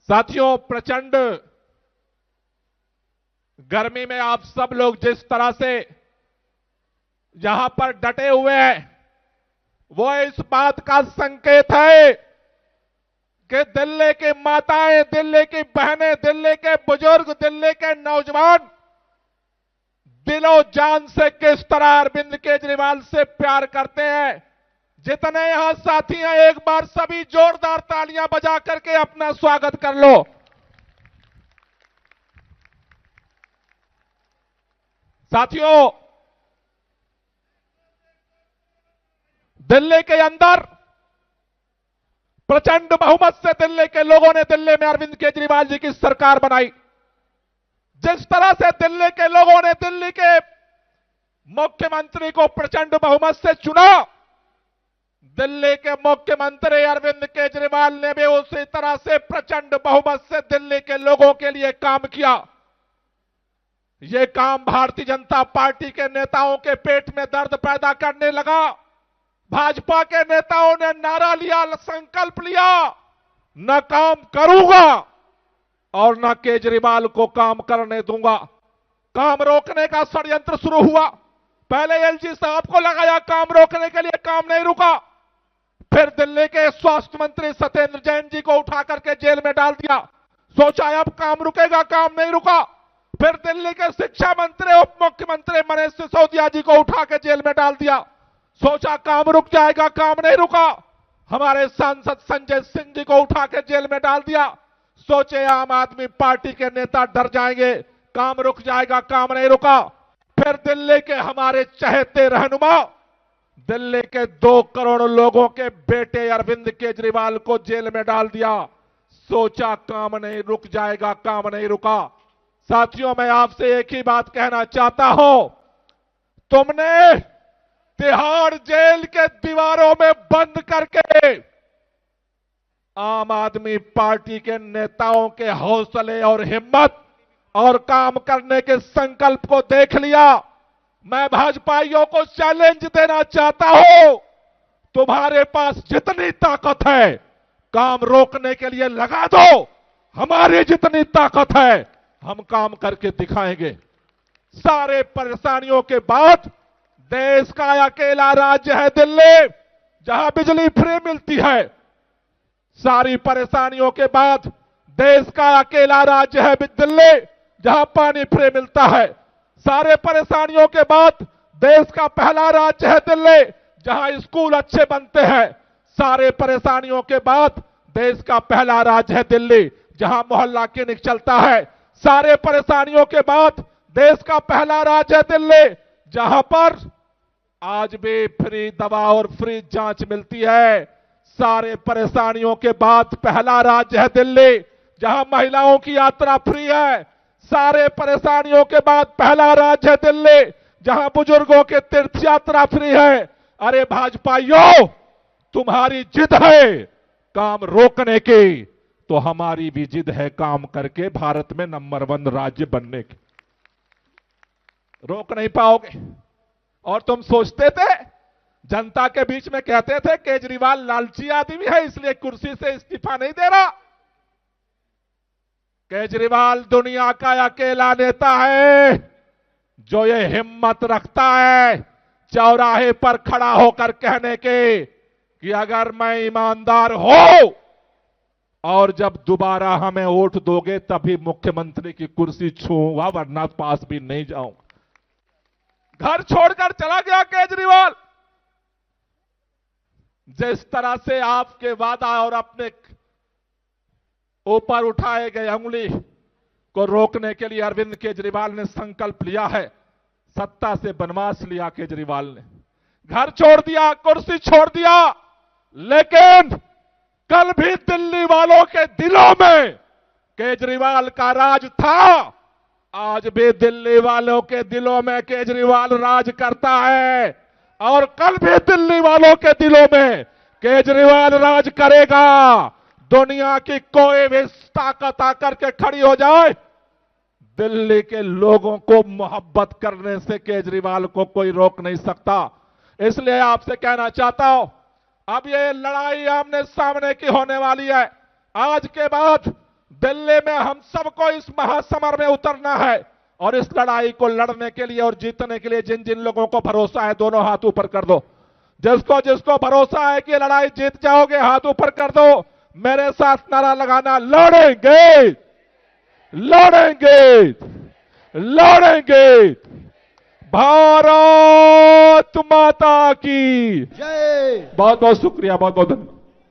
साथियों, प्रचंड गर्मी में आप सब लोग जिस तरह से यहां पर डटे हुए हैं, वो इस बात का संकेत है कि दिल्ली की माताएं, दिल्ली की बहनें, दिल्ली के बुजुर्ग, दिल्ली के नौजवान दिलो जान से किस तरह अरविंद केजरीवाल से प्यार करते हैं। जितने यहां साथी हैं, एक बार सभी जोरदार तालियां बजा करके अपना स्वागत कर लो। साथियों, दिल्ली के अंदर प्रचंड बहुमत से दिल्ली के लोगों ने दिल्ली में अरविंद केजरीवाल जी की सरकार बनाई। जिस तरह से दिल्ली के लोगों ने दिल्ली के मुख्यमंत्री को प्रचंड बहुमत से चुना, दिल्ली के मुख्यमंत्री अरविंद केजरीवाल ने भी उसी तरह से प्रचंड बहुमत से दिल्ली के लोगों के लिए काम किया। यह काम भारतीय जनता पार्टी के नेताओं के पेट में दर्द पैदा करने लगा। भाजपा के नेताओं ने नारा लिया, संकल्प लिया, न काम करूंगा और न केजरीवाल को काम करने दूंगा। काम रोकने का षड्यंत्र शुरू हुआ। पहले एलजी साहब को लगाया काम रोकने के लिए, काम नहीं रुका। फिर दिल्ली के स्वास्थ्य मंत्री सत्येंद्र जैन जी को उठा करके जेल में डाल दिया। सोचा अब काम रुकेगा, काम नहीं रुका। फिर दिल्ली के शिक्षा मंत्री, उप मुख्यमंत्री मनीष सिसोदिया जी को उठा के जेल में डाल दिया। सोचा काम रुक जाएगा, काम नहीं रुका। हमारे सांसद संजय सिंह जी को उठा के जेल में डाल दिया। सोचे आम आदमी पार्टी के नेता डर जाएंगे, काम रुक जाएगा, काम नहीं रुका। फिर दिल्ली के हमारे चहेते रहनुमा, दिल्ली के 2 करोड़ लोगों के बेटे अरविंद केजरीवाल को जेल में डाल दिया। सोचा काम नहीं रुक जाएगा, काम नहीं रुका। साथियों, मैं आपसे एक ही बात कहना चाहता हूं, तुमने तिहाड़ जेल के दीवारों में बंद करके आम आदमी पार्टी के नेताओं के हौसले और हिम्मत और काम करने के संकल्प को देख लिया। मैं भाजपाइयों को चैलेंज देना चाहता हूं, तुम्हारे पास जितनी ताकत है काम रोकने के लिए लगा दो। हमारी जितनी ताकत है हम काम करके दिखाएंगे। सारे परेशानियों के बाद देश का अकेला राज्य है दिल्ली, जहां बिजली फ्री मिलती है। सारी परेशानियों के बाद देश का अकेला राज्य है दिल्ली, जहां पानी फ्री मिलता है। सारे परेशानियों के बाद देश का पहला राज्य है दिल्ली, जहां स्कूल अच्छे बनते हैं। सारे परेशानियों के बाद देश का पहला राज्य है दिल्ली, जहां मोहल्ला क्लिनिक चलता है। सारे परेशानियों के बाद देश का पहला राज्य है दिल्ली, जहां पर आज भी फ्री दवा और फ्री जांच मिलती है। सारे परेशानियों के बाद पहला राज्य है दिल्ली, जहां महिलाओं की यात्रा फ्री है। सारे परेशानियों के बाद पहला राज्य है दिल्ली, जहां बुजुर्गों के तीर्थ यात्रा फ्री है। अरे भाजपाइयों, तुम्हारी जिद है काम रोकने की, तो हमारी भी जिद है काम करके भारत में नंबर 1 राज्य बनने की। रोक नहीं पाओगे। और तुम सोचते थे, जनता के बीच में कहते थे केजरीवाल लालची आदमी है इसलिए कुर्सी से इस्तीफा नहीं दे रहा। केजरीवाल दुनिया का अकेला नेता है जो ये हिम्मत रखता है चौराहे पर खड़ा होकर कहने के कि अगर मैं ईमानदार हूं और जब दोबारा हमें वोट दोगे तभी मुख्यमंत्री की कुर्सी छूंगा, वरना पास भी नहीं जाऊंगा। घर छोड़कर चला गया केजरीवाल। जिस तरह से आपके वादा और अपने ऊपर उठाए गए अंगुली को रोकने के लिए अरविंद केजरीवाल ने संकल्प लिया है, सत्ता से बनवास लिया केजरीवाल ने, घर छोड़ दिया, कुर्सी छोड़ दिया। लेकिन कल भी दिल्ली वालों के दिलों में केजरीवाल का राज था, आज भी दिल्ली वालों के दिलों में केजरीवाल राज करता है और कल भी दिल्ली वालों के दिलों में केजरीवाल राज करेगा। दुनिया की कोई भी ताकत आकर के खड़ी हो जाए, दिल्ली के लोगों को मोहब्बत करने से केजरीवाल को कोई रोक नहीं सकता। इसलिए आपसे कहना चाहता हूं, अब ये लड़ाई आमने सामने की होने वाली है। आज के बाद दिल्ली में हम सबको इस महासमर में उतरना है और इस लड़ाई को लड़ने के लिए और जीतने के लिए जिन जिन लोगों को भरोसा है दोनों हाथ ऊपर कर दो। जिसको जिसको भरोसा है कि लड़ाई जीत जाओगे हाथ ऊपर कर दो। मेरे साथ नारा लगाना, लड़ेंगे लड़ेंगे लड़ेंगे। भारत माता की जय। बहुत बहुत शुक्रिया, बहुत बहुत धन्यवाद।